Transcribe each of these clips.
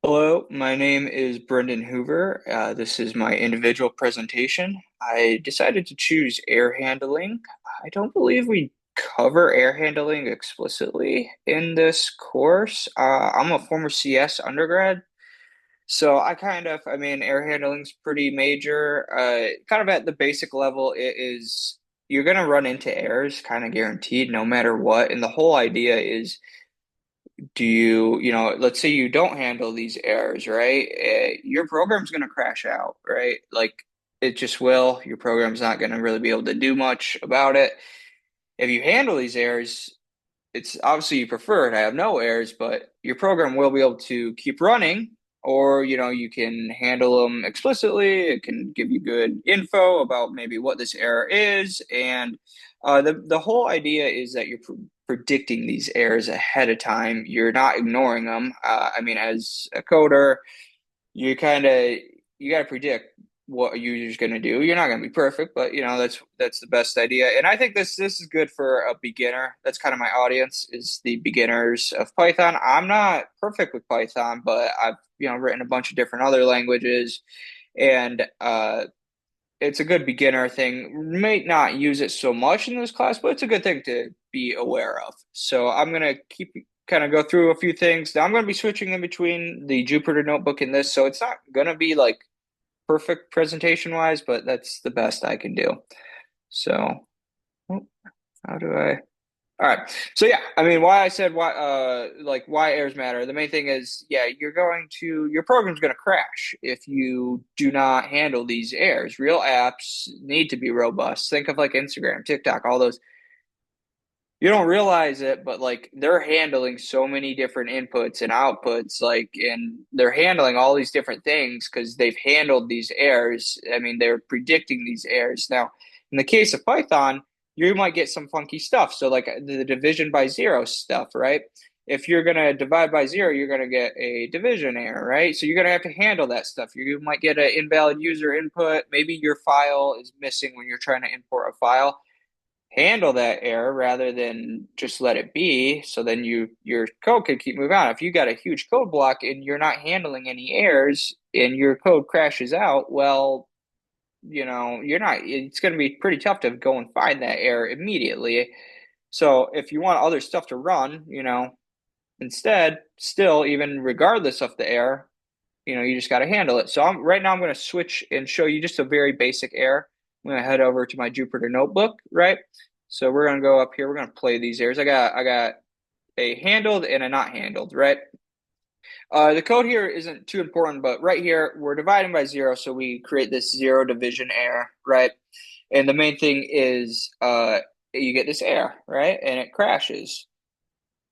Hello, my name is Brendan Hoover. This is my individual presentation. I decided to choose air handling. I don't believe we cover air handling explicitly in this course. I'm a former CS undergrad, so air handling's pretty major. Kind of at the basic level, you're going to run into errors, kind of guaranteed, no matter what. And the whole idea is let's say you don't handle these errors, right? Your program's going to crash out, right? Like it just will. Your program's not going to really be able to do much about it. If you handle these errors, it's obviously you prefer to have no errors, but your program will be able to keep running, or you can handle them explicitly. It can give you good info about maybe what this error is, and the whole idea is that you're predicting these errors ahead of time. You're not ignoring them. As a coder, you got to predict what a user's going to do. You're not going to be perfect, but that's the best idea. And I think this is good for a beginner. That's kind of my audience, is the beginners of Python. I'm not perfect with Python, but I've written a bunch of different other languages, and it's a good beginner thing. May not use it so much in this class, but it's a good thing to be aware of. So I'm gonna keep kind of go through a few things. Now I'm gonna be switching in between the Jupyter notebook and this, so it's not gonna be like perfect presentation wise, but that's the best I can do. So, how do I? All right. So yeah, why I said why errors matter. The main thing is, yeah, your program's going to crash if you do not handle these errors. Real apps need to be robust. Think of like Instagram, TikTok, all those. You don't realize it, but like they're handling so many different inputs and outputs, and they're handling all these different things because they've handled these errors. They're predicting these errors. Now, in the case of Python, you might get some funky stuff. So, like the division by zero stuff, right? If you're going to divide by zero, you're going to get a division error, right? So, you're going to have to handle that stuff. You might get an invalid user input. Maybe your file is missing when you're trying to import a file. Handle that error rather than just let it be, so then your code can keep moving on. If you got a huge code block and you're not handling any errors and your code crashes out, well, you're not it's going to be pretty tough to go and find that error immediately. So if you want other stuff to run, instead, still, even regardless of the error, you just got to handle it. So right now I'm going to switch and show you just a very basic error. I'm going to head over to my Jupyter notebook, right? So we're going to go up here. We're going to play these errors. I got a handled and a not handled, right? The code here isn't too important, but right here, we're dividing by zero, so we create this zero division error, right? And the main thing is you get this error, right? And it crashes.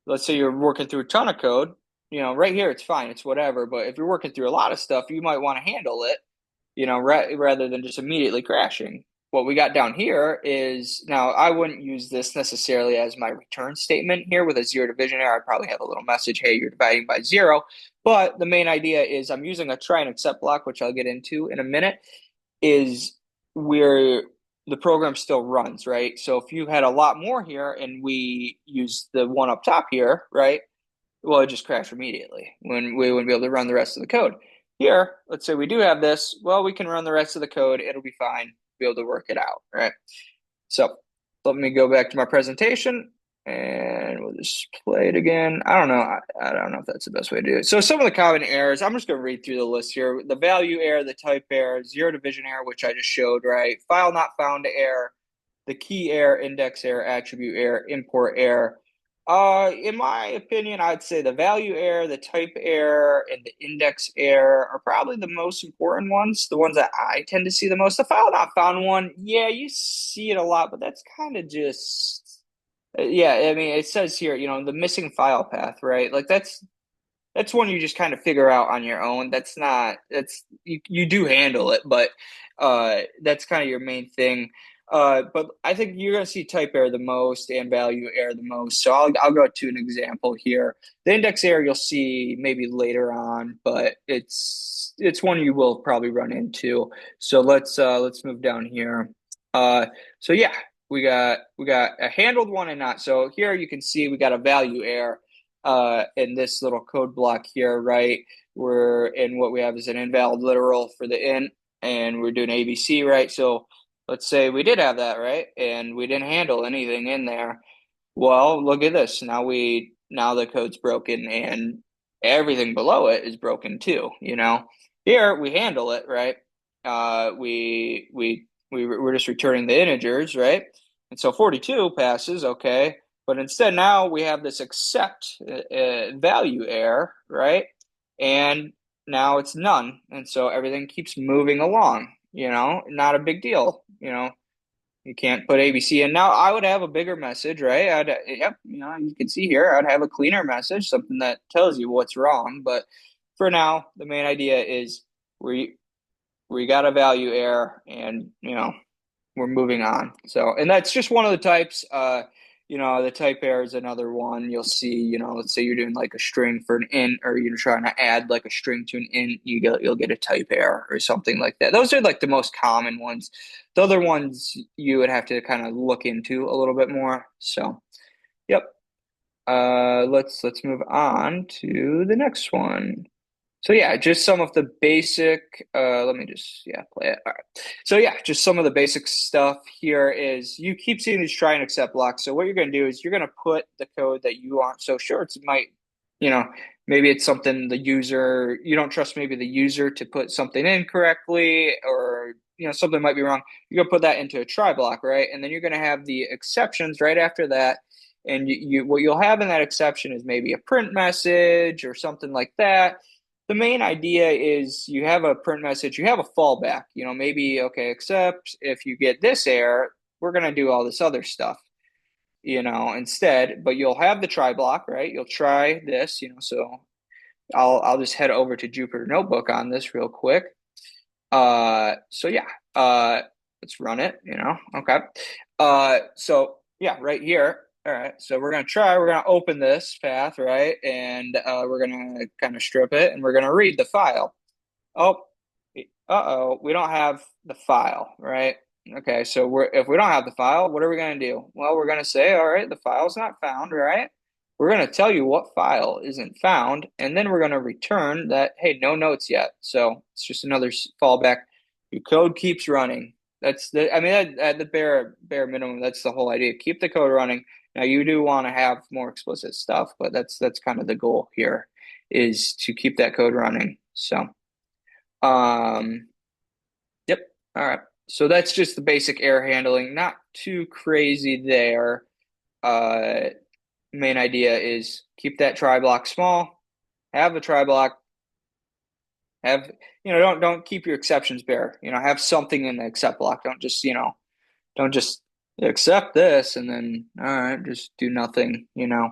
Let's say you're working through a ton of code. Right here, it's fine. It's whatever. But if you're working through a lot of stuff, you might want to handle it, rather than just immediately crashing. What we got down here is, now I wouldn't use this necessarily as my return statement here with a zero division error. I'd probably have a little message, hey, you're dividing by zero. But the main idea is I'm using a try and except block, which I'll get into in a minute, is where the program still runs, right? So if you had a lot more here and we use the one up top here, right? Well, it just crashed immediately when we wouldn't be able to run the rest of the code. Here, let's say we do have this. Well, we can run the rest of the code. It'll be fine. Be able to work it out, right? So let me go back to my presentation and we'll just play it again. I don't know. I don't know if that's the best way to do it. So some of the common errors, I'm just going to read through the list here. The value error, the type error, zero division error, which I just showed, right? File not found error, the key error, index error, attribute error, import error. In my opinion, I'd say the value error, the type error, and the index error are probably the most important ones, the ones that I tend to see the most. The file not found one, yeah, you see it a lot, but that's kind of just, yeah, it says here, the missing file path, right? Like that's one you just kind of figure out on your own. You do handle it, but that's kind of your main thing. But I think you're going to see type error the most and value error the most. So I'll go to an example here. The index error you'll see maybe later on, but it's one you will probably run into. So let's move down here. So yeah, we got a handled one and not. So here you can see we got a value error. in this little code block here, right? What we have is an invalid literal for the int, and we're doing ABC, right? So let's say we did have that, right? And we didn't handle anything in there. Well, look at this. Now the code's broken and everything below it is broken too, you know. Here we handle it, right? We're just returning the integers, right? And so 42 passes, okay. But instead now we have this accept value error, right? And now it's none. And so everything keeps moving along, you know, not a big deal, you know. You can't put ABC in. Now I would have a bigger message, right? Yep, you know, you can see here, I'd have a cleaner message, something that tells you what's wrong. But for now, the main idea is we got a value error and, you know, we're moving on. So, and that's just one of the types. You know, the type error is another one. You'll see, you know, let's say you're doing like a string for an int, or you're trying to add like a string to an int, you'll get a type error or something like that. Those are like the most common ones. The other ones you would have to kind of look into a little bit more. So, yep. Let's move on to the next one. So yeah, just some of the basic, let me just, yeah, play it. All right. So yeah, just some of the basic stuff here is you keep seeing these try and accept blocks. So what you're going to do is you're going to put the code that you want. So sure, it might, you know, maybe it's something the user, you don't trust maybe the user to put something in correctly, or, you know, something might be wrong. You're going to put that into a try block, right? And then you're going to have the exceptions right after that. And what you'll have in that exception is maybe a print message or something like that. The main idea is you have a print message, you have a fallback, you know, maybe, okay, except if you get this error, we're going to do all this other stuff, you know, instead, but you'll have the try block, right? You'll try this, you know, so I'll just head over to Jupyter Notebook on this real quick. So yeah, let's run it, you know, okay. So yeah, right here. All right, so we're going to open this path, right? And we're going to kind of strip it, and we're going to read the file. Oh, uh-oh, we don't have the file, right? Okay, so if we don't have the file, what are we going to do? Well, we're going to say, all right, the file's not found, right? We're going to tell you what file isn't found, and then we're going to return that, hey, no notes yet. So it's just another fallback. Your code keeps running. I mean, at the bare minimum, that's the whole idea. Keep the code running. Now you do want to have more explicit stuff, but that's kind of the goal here, is to keep that code running. So, yep. All right. So that's just the basic error handling. Not too crazy there. Main idea is keep that try block small. Have a try block. Have, you know, don't keep your exceptions bare. You know, have something in the accept block. Don't just accept this and then, all right, just do nothing, you know.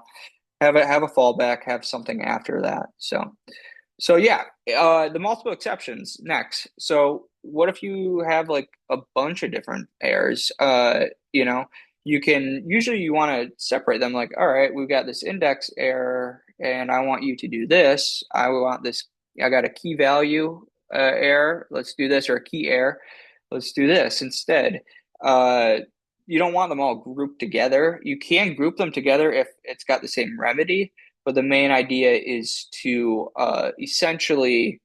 Have a fallback, have something after that. So yeah, the multiple exceptions next. So what if you have like a bunch of different errors? You know, you want to separate them, like, all right, we've got this index error and I want you to do this. I got a key value error. Let's do this, or a key error. Let's do this instead. You don't want them all grouped together. You can group them together if it's got the same remedy, but the main idea is to essentially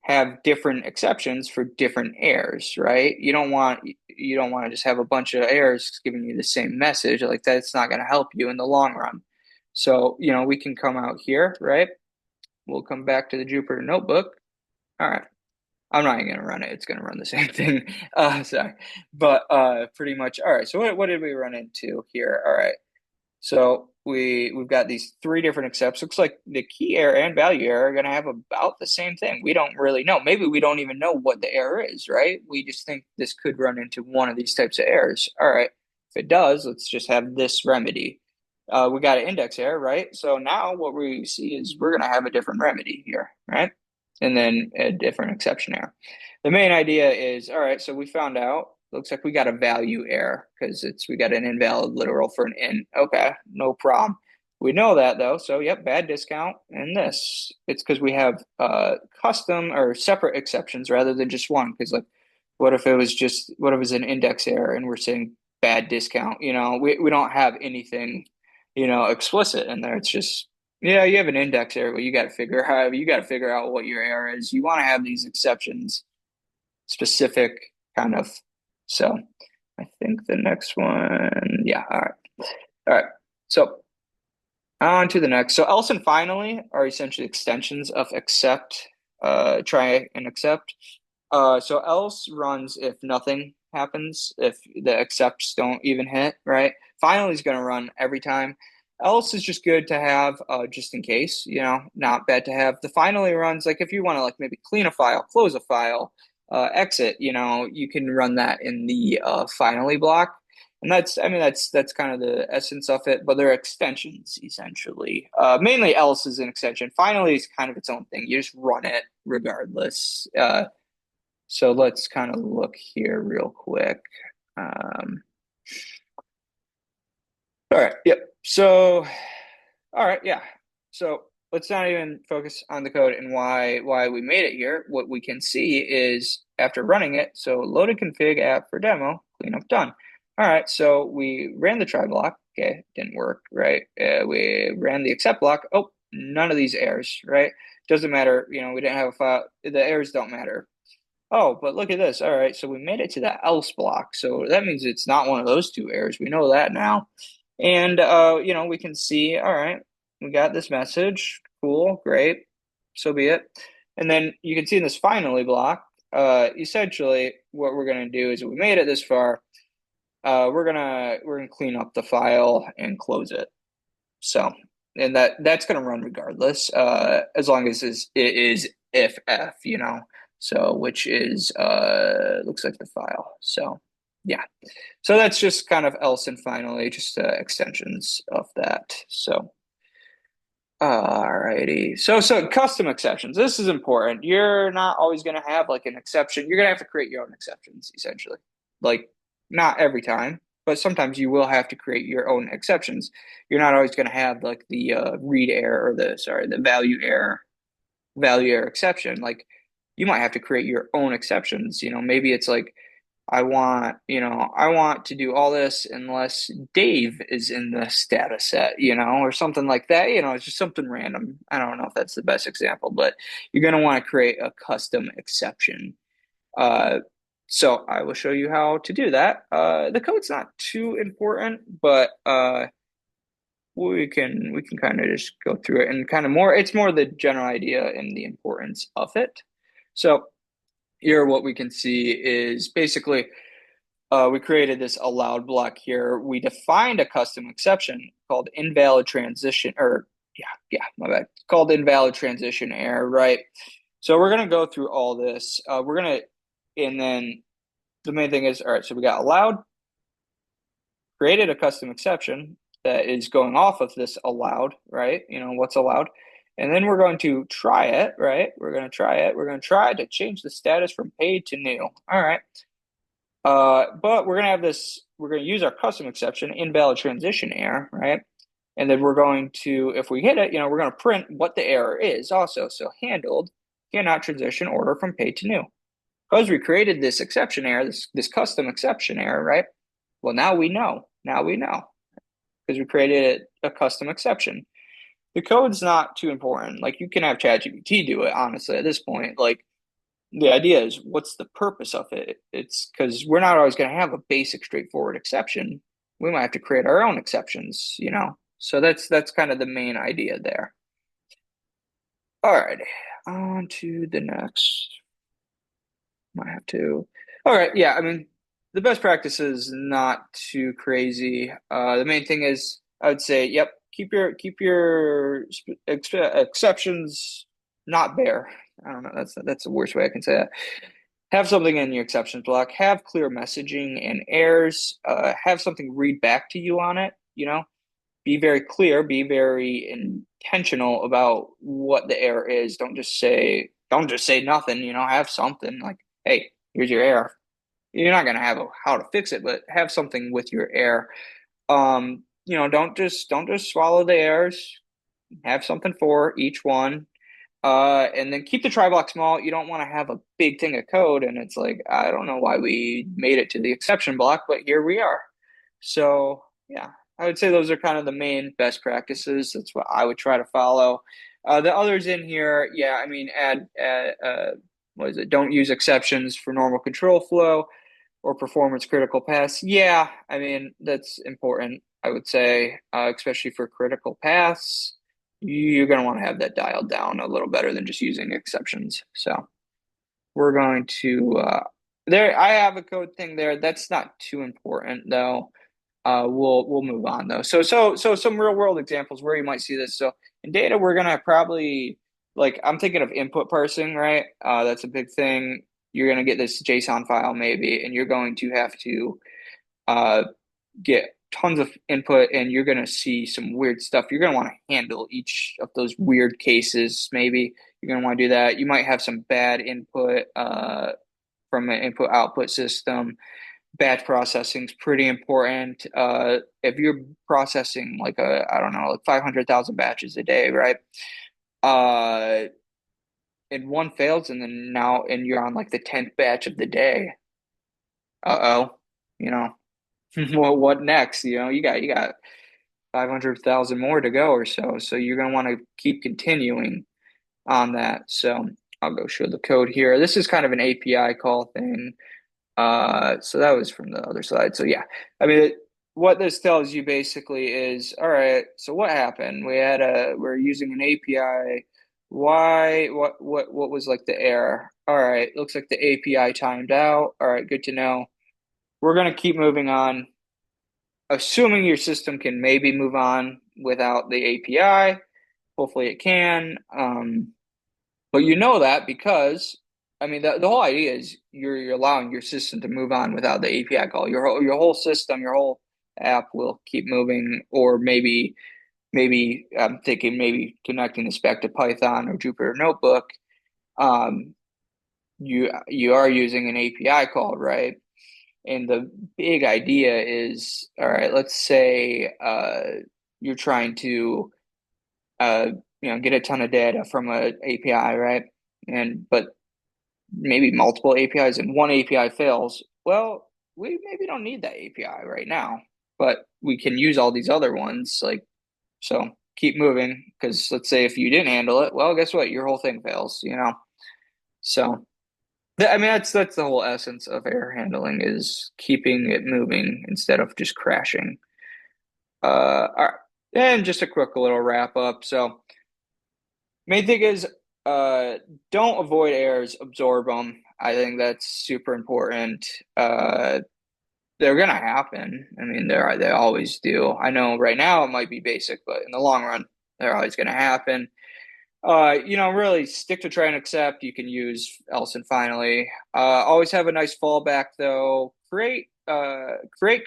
have different exceptions for different errors, right? You don't want to just have a bunch of errors giving you the same message like that. It's not going to help you in the long run. So, you know, we can come out here, right? We'll come back to the Jupyter Notebook. All right. I'm not even going to run it. It's going to run the same thing. Sorry. But pretty much, all right. So what did we run into here? All right. So we've got these three different accepts. Looks like the key error and value error are going to have about the same thing. We don't really know. Maybe we don't even know what the error is, right? We just think this could run into one of these types of errors. All right. If it does, let's just have this remedy. We got an index error, right? So now what we see is we're going to have a different remedy here, right? And then a different exception error. The main idea is, all right, so we found out, looks like we got a value error because we got an invalid literal for an int. Okay, no problem. We know that though, so yep, bad discount. And this, it's because we have custom or separate exceptions rather than just one. Because like, what if it was an index error and we're saying bad discount? You know, we don't have anything, you know, explicit in there. It's just Yeah, you have an index error, but you got to figure out what your error is. You want to have these exceptions specific kind of. So I think the next one, yeah, all right. All right. So on to the next. So else and finally are essentially extensions of except, try and except. So else runs if nothing happens, if the excepts don't even hit, right? Finally is going to run every time. Else is just good to have, just in case, not bad to have. The finally runs like if you want to like maybe clean a file, close a file, exit, you can run that in the finally block. And I mean, that's kind of the essence of it, but they're extensions essentially. Mainly else is an extension. Finally is kind of its own thing. You just run it regardless. So let's kind of look here real quick. Um, all right, yep. So, all right, yeah. So let's not even focus on the code and why we made it here. What we can see is after running it, so loaded config app for demo, cleanup done. All right, so we ran the try block. Okay, didn't work, right? We ran the accept block. Oh, none of these errors, right? Doesn't matter. We didn't have a file. The errors don't matter. Oh, but look at this. All right, so we made it to the else block. So that means it's not one of those two errors. We know that now. And we can see, all right, we got this message. Cool, great. So be it. And then you can see in this finally block, essentially what we're gonna do is we made it this far. We're gonna clean up the file and close it. So and that's gonna run regardless, as long as it is if f, so which is looks like the file. So yeah. So that's just kind of else and finally just extensions of that. So alrighty. So custom exceptions. This is important. You're not always gonna have like an exception. You're gonna have to create your own exceptions, essentially. Like not every time, but sometimes you will have to create your own exceptions. You're not always gonna have like the read error or the value error exception. Like you might have to create your own exceptions. Maybe it's like I want to do all this unless Dave is in the status set, or something like that. It's just something random. I don't know if that's the best example, but you're going to want to create a custom exception. Uh, so I will show you how to do that. The code's not too important, but we can kind of just go through it and kind of it's more the general idea and the importance of it. So here what we can see is basically we created this allowed block here. We defined a custom exception called invalid transition, or yeah, my bad, called invalid transition error, right? So we're gonna go through all this. And then the main thing is, all right, so we got allowed, created a custom exception that is going off of this allowed, right? What's allowed. And then we're going to try it, right? We're going to try it. We're going to try to change the status from paid to new. All right. But we're going to use our custom exception, invalid transition error, right? And then we're going to, if we hit it, we're going to print what the error is also. So handled cannot transition order from paid to new. Because we created this exception error, this custom exception error, right? Well, now we know. Now we know because we created a custom exception. The code's not too important. Like you can have ChatGPT do it, honestly, at this point. Like the idea is what's the purpose of it? It's because we're not always going to have a basic, straightforward exception. We might have to create our own exceptions. So that's kind of the main idea there. All right, on to the next. Might have to. All right, yeah. I mean, the best practice is not too crazy. The main thing is, I would say, yep, keep your exceptions not bare. I don't know. That's the worst way I can say that. Have something in your exceptions block. Have clear messaging and errors. Have something read back to you on it. Be very clear. Be very intentional about what the error is. Don't just say nothing. Have something like, hey, here's your error. You're not gonna have how to fix it, but have something with your error. Don't just swallow the errors. Have something for each one. And then keep the try block small. You don't want to have a big thing of code, and it's like, I don't know why we made it to the exception block, but here we are. So yeah, I would say those are kind of the main best practices. That's what I would try to follow. The others in here, yeah, I mean, add what is it? Don't use exceptions for normal control flow or performance critical paths. Yeah, I mean, that's important, I would say, especially for critical paths. You're going to want to have that dialed down a little better than just using exceptions. So we're going to, there, I have a code thing there. That's not too important though. We'll move on though. So some real world examples where you might see this. So in data, we're gonna probably like I'm thinking of input parsing, right? That's a big thing. You're gonna get this JSON file maybe, and you're going to have to uh, get tons of input, and you're gonna see some weird stuff. You're gonna want to handle each of those weird cases. Maybe you're gonna want to do that. You might have some bad input from an input output system. Batch processing is pretty important. If you're processing like I don't know, like 500,000 batches a day, right? Uh, and one fails, and then and you're on like the 10th batch of the day. Uh-oh, you know, well, what next? You got 500,000 more to go or so. So you're gonna want to keep continuing on that. So I'll go show the code here. This is kind of an API call thing. So that was from the other side. So yeah, I mean, what this tells you basically is, all right, so what happened? We're using an API. Why, what was like the error? All right, looks like the API timed out. All right, good to know. We're gonna keep moving on, assuming your system can maybe move on without the API. Hopefully it can. But you know that because I mean the whole idea is you're allowing your system to move on without the API call. Your whole system, your whole app will keep moving, or maybe I'm thinking maybe connecting this back to Python or Jupyter Notebook. Um, you are using an API call, right? And the big idea is, all right, let's say you're trying to uh, get a ton of data from an API, right? But maybe multiple APIs and one API fails, well, we maybe don't need that API right now, but we can use all these other ones. Like, so keep moving because let's say if you didn't handle it, well, guess what? Your whole thing fails. So, I mean, that's the whole essence of error handling is keeping it moving instead of just crashing. All right. And just a quick little wrap up. So, main thing is don't avoid errors, absorb them. I think that's super important. They're gonna happen. I mean, they always do. I know right now it might be basic, but in the long run, they're always gonna happen. Really stick to try and accept. You can use else and finally. Always have a nice fallback though. Create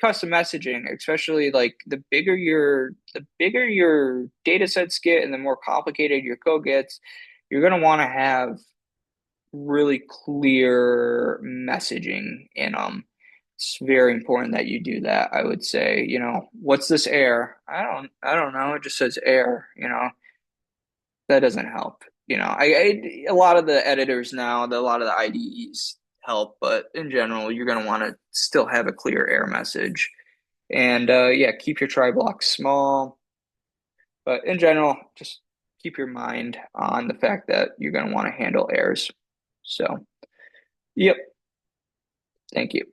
custom messaging, especially like the bigger your data sets get and the more complicated your code gets, you're gonna want to have really clear messaging in them. It's very important that you do that. I would say, what's this error? I don't know. It just says error. That doesn't help. A lot of the editors now, a lot of the IDEs help, but in general, you're going to want to still have a clear error message. And yeah, keep your try blocks small. But in general, just keep your mind on the fact that you're going to want to handle errors. So, yep. Thank you.